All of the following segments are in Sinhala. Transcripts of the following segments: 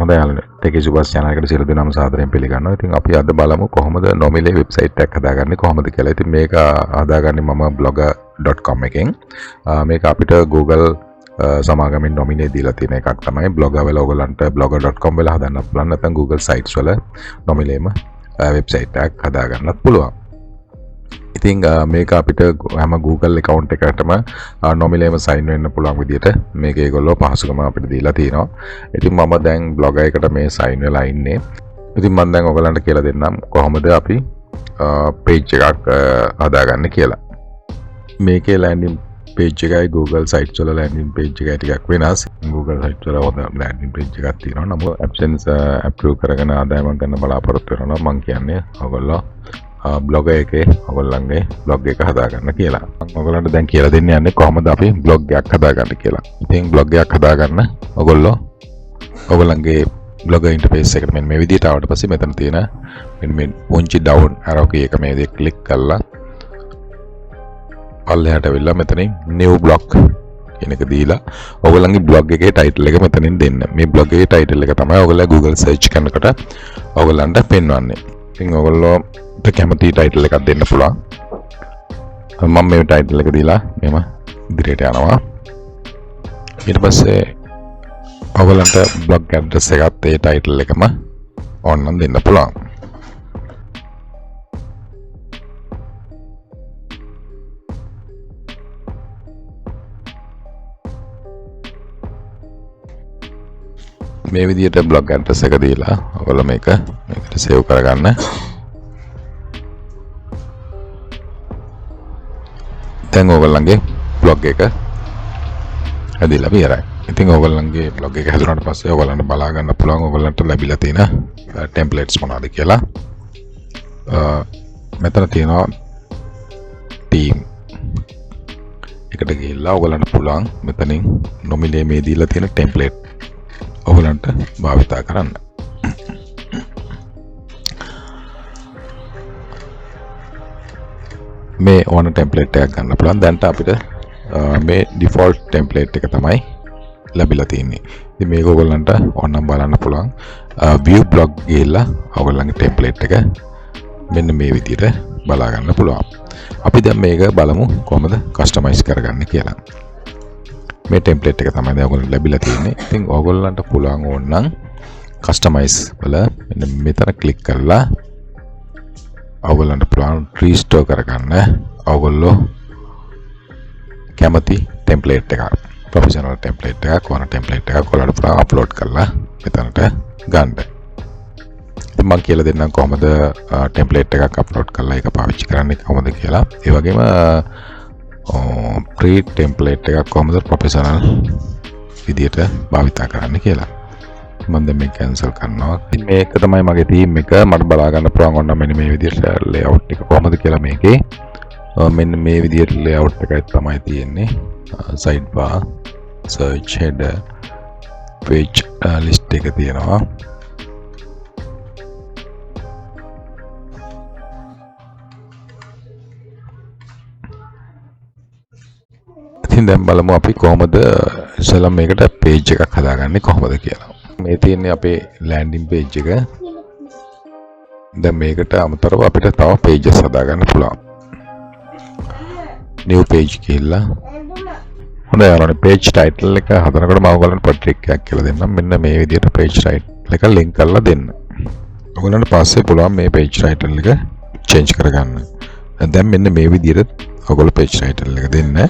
හොඳයි යාළුවනේ. ටෙකි සුබස් channel එකට සියලු දෙනාම සාදරයෙන් පිළිගන්නවා. ඉතින් අපි අද බලමු කොහොමද නොමිලේ වෙබ්සයිට් එකක් හදාගන්නේ කොහොමද කියලා. ඉතින් මේක හදාගන්නේ මම blogger.com එකෙන්. මේක අපිට Google සමාගමෙන් නොමිනේ දීලා තියෙන එකක් තමයි. Blogger වල ඔයගලන්ට blogger.com වල හදන්න පුළුවන්. නැත්නම් Google sites වල නොමිලේම වෙබ්සයිට් එකක් හදාගන්නත් පුළුවන්. ඉතින් මේක අපිට හැම Google account එකකටම නොමිලේම sign වෙන්න පුළුවන් විදිහට මේක ඒගොල්ලෝ පහසුකම අපිට දීලා තියෙනවා. ඉතින් මම දැන් blogger එකට මේ sign වෙලා ඉන්නේ. ඉතින් මම දැන් ඔයගලන්ට කියලා දෙන්නම් කොහොමද අපි page එකක් හදාගන්නේ කියලා. මේකේ landing page එකයි Google sites වල landing page එකයි ටිකක් වෙනස්. Google sites වල හොඳ landing page එකක් තියෙනවා. නමුත් AdSense approve කරගෙන ආදායම ගන්න බලාපොරොත්තු වෙනවා. මම කියන්නේ ඔයගොල්ලෝ blogger එකේ ඔයගොල්ලන්ගේ blog එක හදාගන්න කියලා. මම ඔයගොල්ලන්ට දැන් කියලා දෙන්න යන්නේ කොහොමද අපි blog එකක් හදාගන්න කියලා. ඉතින් blog එකක් හදාගන්න ඔයගොල්ලෝ ඔයගොල්ලන්ගේ blogger interface එකට මෙන්න මේ විදිහට ආවට පස්සේ මෙතන තියෙන මෙන්න මේ පුංචි down arrow key එක මේ විදිහට click කරලා පල්ලෙහාට වෙලා මෙතනින් new blog කියන එක දීලා ඔයගොල්ලන්ගේ blog එකේ title එක මෙතනින් දෙන්න. මේ blog එකේ title එක තමයි ඔයගොල්ලෝ Google search කරනකොට ඔයගොල්ලන්ට පෙන්වන්නේ. ඉතින් ඔයගොල්ලෝ කැමති ටයිටල් එකක් දෙන්න පුළුවන්. මම මේ ටයිටල් එක දීලා මෙහෙම ඉදිරියට යනවා. ඊට පස්සේ ඔයගලන්ට බ්ලොග් ඇඩ්‍රස් එකත් ඒ ටයිටල් එකම ඕනනම් දෙන්න පුළුවන්. මේ විදිහට බ්ලොග් ඇඩ්‍රස් එක දීලා ඔයගොල්ලෝ මේකට සේව් කරගන්න. දැන් ඔයගොල්ලන්ගේ blog එක හැදිලා ඉවරයි. ඉතින් ඔයගොල්ලන්ගේ blog එක හැදුනාට පස්සේ ඔයගොල්ලන්ට බලා ගන්න පුළුවන් ඔයගොල්ලන්ට ලැබිලා තියෙන templates මොනවද කියලා. මෙතන තියෙනවා team එකට ගිහිල්ලා ඔයගොල්ලන්ට පුළුවන් මෙතනින් නොමිලේ මේ දීලා තියෙන template ඔයගොල්ලන්ට භාවිතා කරන්න. මේ ඕන ටෙම්ප්ලේට් එකක් ගන්න පුළුවන්. දැන් අපිට මේ ඩිෆෝල්ට් ටෙම්ප්ලේට් එක තමයි ලැබිලා තියෙන්නේ. ඉතින් මේක ඔයගොල්ලන්ට ඕනනම් බලන්න පුළුවන්. view blog ගිහලා ඔයගොල්ලන්ගේ ටෙම්ප්ලේට් එක මෙන්න මේ විදිහට බලා ගන්න පුළුවන්. අපි දැන් මේක බලමු කොහොමද කස්ටමයිස් කරගන්නේ කියලා. මේ ටෙම්ප්ලේට් එක තමයි දැන් ඔයගොල්ලන්ට ලැබිලා තියෙන්නේ. ඉතින් ඔයගොල්ලන්ට පුළුවන් ඕනනම් කස්ටමයිස් වල මෙන්න මෙතන ක්ලික් කරලා ඔයගොල්ලන්ට පුළුවන් රීස්ටෝර් කරගන්න ඔයගොල්ලෝ කැමති ටෙම්ප්ලේට් එකක් ප්‍රොෆෙෂනල් ටෙම්ප්ලේට් එකක් ඕන ටෙම්ප්ලේට් එකක් ඔයාලට පුළුවන් අප්ලෝඩ් කරලා මෙතනට ගන්න. ඉතින් මම කියලා දෙන්නම් කොහොමද ටෙම්ප්ලේට් එකක් අප්ලෝඩ් කරලා ඒක පාවිච්චි කරන්නේ කොහොමද කියලා. ඒ වගේම ප්‍රී ටෙම්ප්ලේට් එකක් කොහොමද ප්‍රොෆෙෂනල් විදියට භාවිතා කරන්න කියලා. මම දැන් මේක කැන්සල් කරනවා. ඉතින් මේක තමයි මගේ තීම් එක. මට බලා ගන්න පුළුවන් ඕන මෙන්න මේ විදිහට layout එක කොහොමද කියලා මේකේ. මෙන්න මේ විදිහට layout එකයි තමයි තියෙන්නේ. sidebar, search header, page list එක තියෙනවා. ඉතින් දැන් බලමු අපි කොහොමද ඉස්සෙල්ලා මේකට page එකක් හදාගන්නේ කොහොමද කියලා. මේ තියෙන්නේ අපේ landing page එක. දැන් මේකට අමතරව අපිට තව pages හදාගන්න පුළුවන්. new page කියලා. හොඳයි යාළුවනේ page title එක හදනකොට මම ඔයගලන්ට පොඩි ට්‍රික් එකක් කියලා දෙන්නම්. මෙන්න මේ විදිහට page title එක link කරලා දෙන්න. ඔයගලන්ට පස්සේ පුළුවන් මේ page title එක change කරගන්න. දැන් මෙන්න මේ විදිහට ඔයගොල්ලෝ page title එක දෙන්න.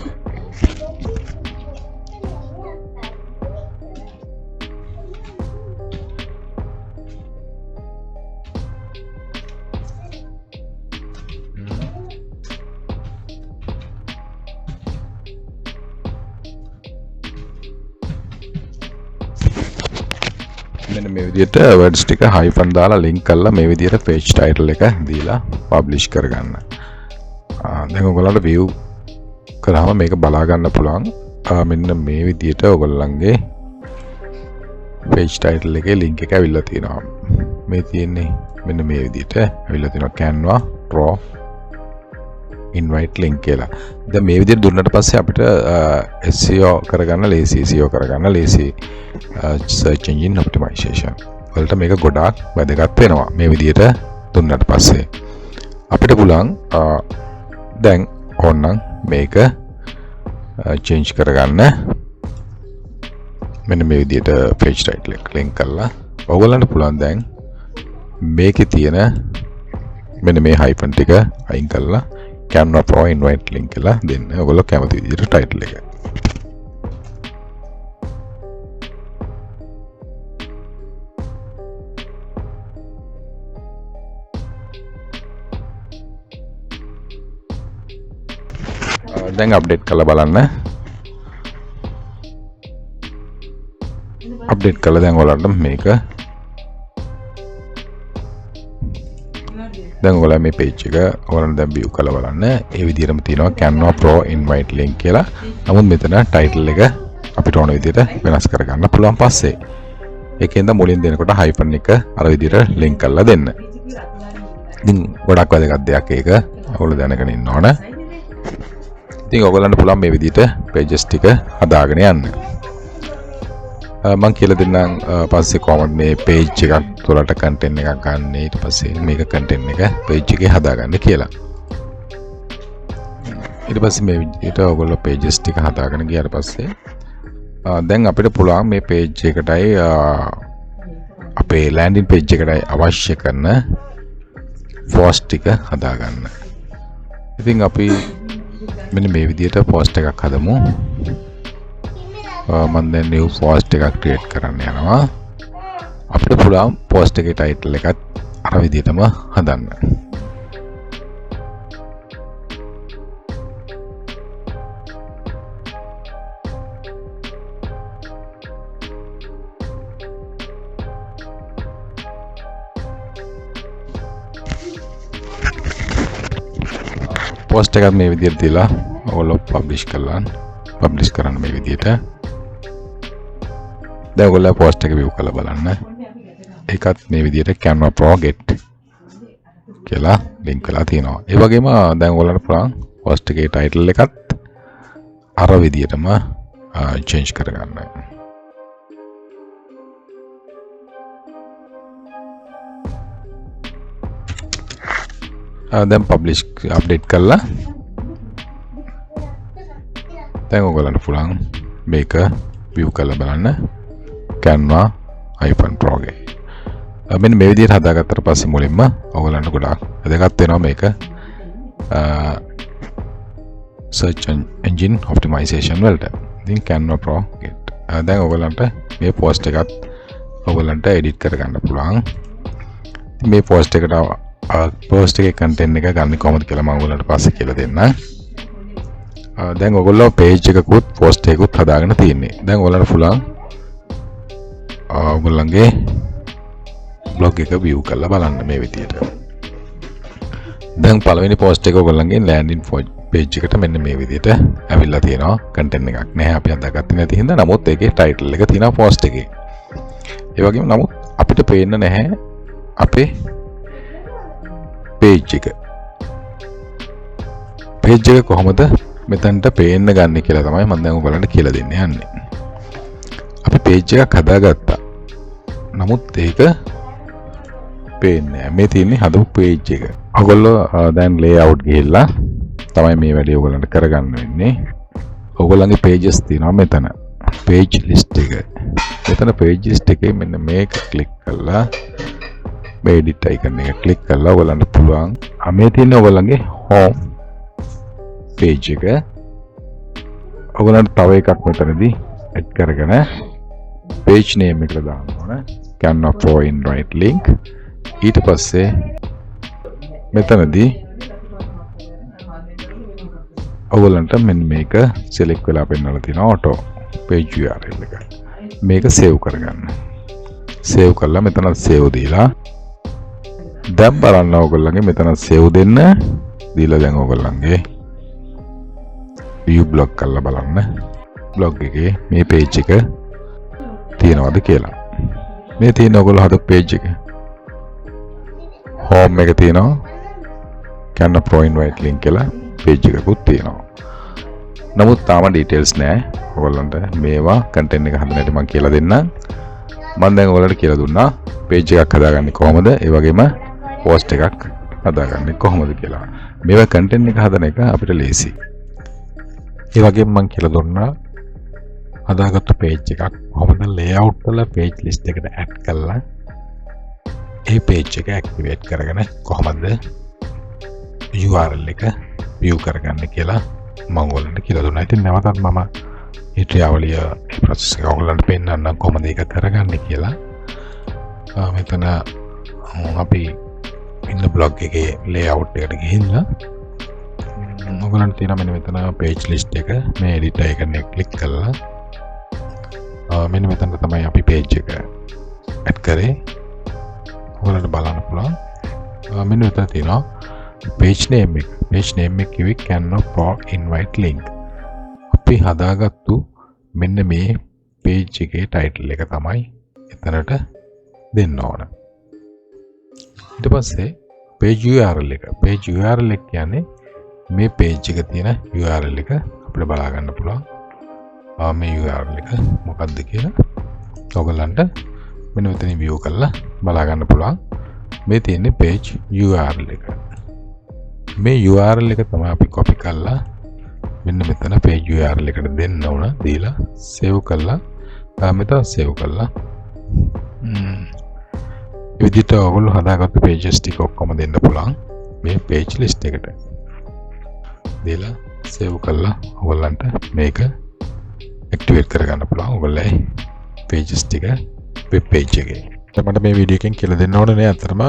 මෙන්න මේ විදිහට words ටික hyphen දාලා link කරලා මේ විදිහට page title එක දීලා publish කරගන්න. දැන් ඔයගොල්ලන්ට view කරාම මේක බලා ගන්න පුළුවන්. මෙන්න මේ විදිහට ඔයගොල්ලන්ගේ page title එකේ link එක ඇවිල්ලා තියෙනවා. මේ තියෙන්නේ මෙන්න මේ විදිහට ඇවිල්ලා තියෙනවා Canva Pro invite link කියලා. දැන් මේ විදිහට දුන්නට පස්සේ අපිට SEO කරගන්න ලේසි, SEO කරගන්න ලේසි search engine optimize optimization වලට මේක ගොඩාක් වැදගත් වෙනවා. මේ විදිහට දුන්නට පස්සේ අපිට පුළුවන් දැන් ඕනනම් මේක change කරගන්න. මෙන්න මේ විදිහට page title එක link කරලා ඔයගොල්ලන්ට පුළුවන් දැන් මේකේ තියෙන මෙන්න මේ hyphen ටික අයින් කරලා Canva Pro invite link කියලා දෙන්න. ඔයගොල්ලෝ කැමති විදිහට title එක. දැන් අප්ඩේට් කරලා බලන්න. අප්ඩේට් කරලා දැන් ඔයාලට මේක දැන් ඔයාලා මේ page එක ඔයාලට දැන් view කරලා බලන්න. ඒ විදිහටම තියෙනවා Canva Pro invite link කියලා. නමුත් මෙතන title එක අපිට ඕන විදිහට වෙනස් කරගන්න පුළුවන් පස්සේ. ඒකෙන්ද මුලින් දෙනකොට hyphen එක අර විදිහට link කරලා දෙන්න. ඉතින් ගොඩක් වැදගත් දෙයක් ඒක. ඔයාලා දැනගෙන ඉන්න ඕන. ඉතින් ඔයගොල්ලන්ට පුළුවන් මේ විදිහට pages ටික හදාගෙන යන්න. මම කියලා දෙන්නම් පස්සේ කොහොමද මේ page එකක් තුළට content එකක් ගන්න. ඊට පස්සේ මේක content එක page එකේ හදාගන්න කියලා. ඊට පස්සේ මේ විදිහට ඔයගොල්ලෝ pages ටික හදාගෙන ගියාට පස්සේ දැන් අපිට පුළුවන් මේ page එකටයි අපේ landing page එකටයි අවශ්‍ය කරන post ටික හදාගන්න. ඉතින් අපි මෙන්න මේ විදිහට post එකක් හදමු. මම දැන් new post එකක් create කරන්න යනවා. අපිට පුළුවන් post එකේ title එකත් අර විදිහටම හදන්න. post එකත් මේ විදිහට දීලා ඔයගොල්ලෝ publish කරන්න මේ විදිහට. දැන් ඔයගොල්ලෝ post එක view කරලා බලන්න. ඒකත් මේ විදිහට Canva Pro get කියලා link කරලා තියෙනවා. ඒ වගේම දැන් ඔයගොල්ලන්ට පුළුවන් post එකේ title එකත් අර විදිහටම change කරගන්න. දැන් publish update කරලා දැන් ඔයගොල්ලන්ට පුළුවන් මේක view කරලා බලන්න Canva Pro ගේ. මෙන්න මේ විදිහට හදාගත්තට පස්සේ මුලින්ම ඔයගොල්ලන්ට ගොඩාක් වැදගත් වෙනවා මේක search engine optimization වලට. ඉතින් Canva Pro get. දැන් ඔයගොල්ලන්ට මේ post එකත් ඔයගොල්ලන්ට edit කරගන්න පුළුවන්. මේ post එකට post එකේ content එක ගන්න කොහොමද කියලා මම ඔයගොල්ලන්ට පස්සේ කියලා දෙන්නම්. දැන් ඔයගොල්ලෝ page එකකුත් post එකකුත් හදාගෙන තියෙන්නේ. දැන් ඔයගොල්ලන්ට පුළුවන් ඔයගොල්ලන්ගේ blog එක view කරලා බලන්න මේ විදිහට. දැන් පළවෙනි post එක ඔයගොල්ලන්ගේ landing page එකට මෙන්න මේ විදිහට ඇවිල්ලා තියෙනවා. content එකක් නැහැ අපි හදාගත්තේ නැති හින්දා. නමුත් ඒකේ title එක තියෙනවා post එකේ. ඒ වගේම නමුත් අපිට පේන්න නැහැ අපේ page එක. page එක කොහොමද මෙතනට පේන්න ගන්න කියලා තමයි මම දැන් ඔයගොල්ලන්ට කියලා දෙන්න යන්නේ. අපි page එකක් හදාගත්තා. නමුත් ඒක පේන්නේ නැහැ. මේ තියෙන්නේ හදපු page එක. ඔයගොල්ලෝ දැන් layout ගිහිල්ලා තමයි මේ වැඩේ ඔයගොල්ලන්ට කරගන්න වෙන්නේ. ඔයගොල්ලන්ගේ pages තියෙනවා මෙතන. page list එක. මෙතන page list එකේ මෙන්න මේක click කරලා මේ edit icon එක click කරලා ඔයගොල්ලන්ට පුළුවන් මේ තියෙන ඔයගොල්ලන්ගේ home page එක ඔයගොල්ලන්ට තව එකක් මෙතනදී add කරගෙන page name එකට දාන්න ඕන. Canva Pro invite link. ඊට පස්සේ මෙතනදී ඔයගොල්ලන්ට මෙන්න මේක select වෙලා පෙන්නලා තියෙනවා auto page URL එක. මේක save කරගන්න. save කරලා මෙතන save දීලා දැන් බලන්න ඔයගොල්ලන්ගේ මෙතන save දෙන්න දීලා දැන් ඔයගොල්ලන්ගේ view blog කරලා බලන්න blog එකේ මේ page එක තියෙනවද කියලා. මේ තියෙන ඔයගොල්ලෝ හදපු page එක home එක තියෙනවා. Canva Pro invite link කියලා page එකකුත් තියෙනවා. නමුත් තාම details නැහැ. ඔයගොල්ලන්ට මේවා content එක හදන්න හැටි මම කියලා දෙන්නම්. මම දැන් ඔයාලට කියලා දුන්නා page එකක් හදාගන්නේ කොහොමද, ඒ වගේම post එකක් හදාගන්නේ කොහොමද කියලා. මේවා content එක හදන එක අපිට ලේසි. ඒ වගේම මම කියලා දුන්නා හදාගත්තු page එකක් කොහොමද layout වල page list එකට add කරලා ඒ page එක activate කරගෙන කොහොමද URL එක view කරගන්න කියලා මම ඔයාලට කියලා දුන්නා. ඉතින් නැවතත් මම මේ ක්‍රියාවලිය process එක ඔයාලට පෙන්නන්න කොහොමද ඒක කරගන්නේ කියලා. මෙතන අපි ඉන්න blog එකේ layout එකට ගිහිල්ලා ඔයගලන්ට තියෙනවා මෙන්න මෙතන page list එක. මේ edit එකන ක්ලික් කරලා මෙන්න මෙතන තමයි අපි page එක add කරේ. ඔයාලට බලන්න පුළුවන්. මෙන්න මෙතන තියෙනවා page name එක. page name එක කිව්වේ cannot for invite link. අපි හදාගත්තු මෙන්න මේ page එකේ title එක තමයි එතනට දෙන්න ඕන. ඊට පස්සේ page URL එක. page URL එක කියන්නේ මේ page එක තියෙන URL එක අපිට බලා ගන්න පුළුවන්. මේ URL එක මොකක්ද කියලා ඔයගලන්ට මෙන්න මෙතන view කරලා බලා ගන්න පුළුවන්. මේ තියෙන්නේ page URL එක. මේ URL එක තමයි අපි copy කරලා මෙන්න මෙතන page URL එකට දෙන්න ඕන. දීලා save කරලා මෙතන save කරලා විදිහට ඔයගොල්ලෝ හදාගත්තු pages ටික ඔක්කොම දෙන්න පුළුවන් මේ page list එකට. දීලා save කරලා ඔයගොල්ලන්ට මේක activate කරගන්න පුළුවන්. ඔයගොල්ලෝ pages ටික web page එකේ. මට මේ වීඩියෝ එකෙන් කියලා දෙන්න ඕනේ අතරම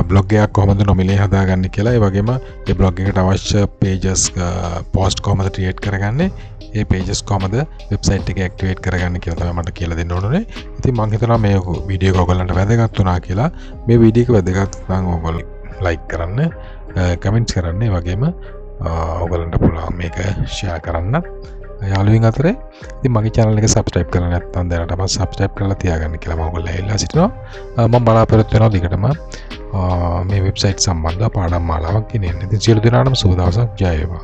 blog එකක් කොහොමද නොමිලේ හදාගන්නේ කියලා. ඒ වගේම මේ blog එකට අවශ්‍ය pages post කොහොමද create කරගන්නේ, ඒ pages කොහොමද website එකේ activate කරගන්නේ කියලා තමයි මට කියලා දෙන්න ඕනේ. ඉතින් මම හිතනවා මේ වීඩියෝ එක ඔයගලන්ට වැදගත් වුණා කියලා. මේ වීඩියෝ එක වැදගත් නම් ඔයගොල්ලෝ like කරන්න, comments කරන්න, ඒ වගේම ඔයගලන්ට පුළුවන් මේක share කරන්න යාළුවෙන් අතරේ. ඉතින් මගේ channel එක subscribe කරලා නැත්නම් දැනටම subscribe කරලා තියාගන්න කියලා මම ඔයගොල්ලෝ ඉල්ලා සිටිනවා. මම බලාපොරොත්තු වෙනවා දිගටම මේ වෙබ්සයිට් සම්බන්ධ පාඩම් මාලාවක් ගෙනෙන්න. ඉතින් සියලු දෙනාටම සුබ දවසක්. ජය වේවා.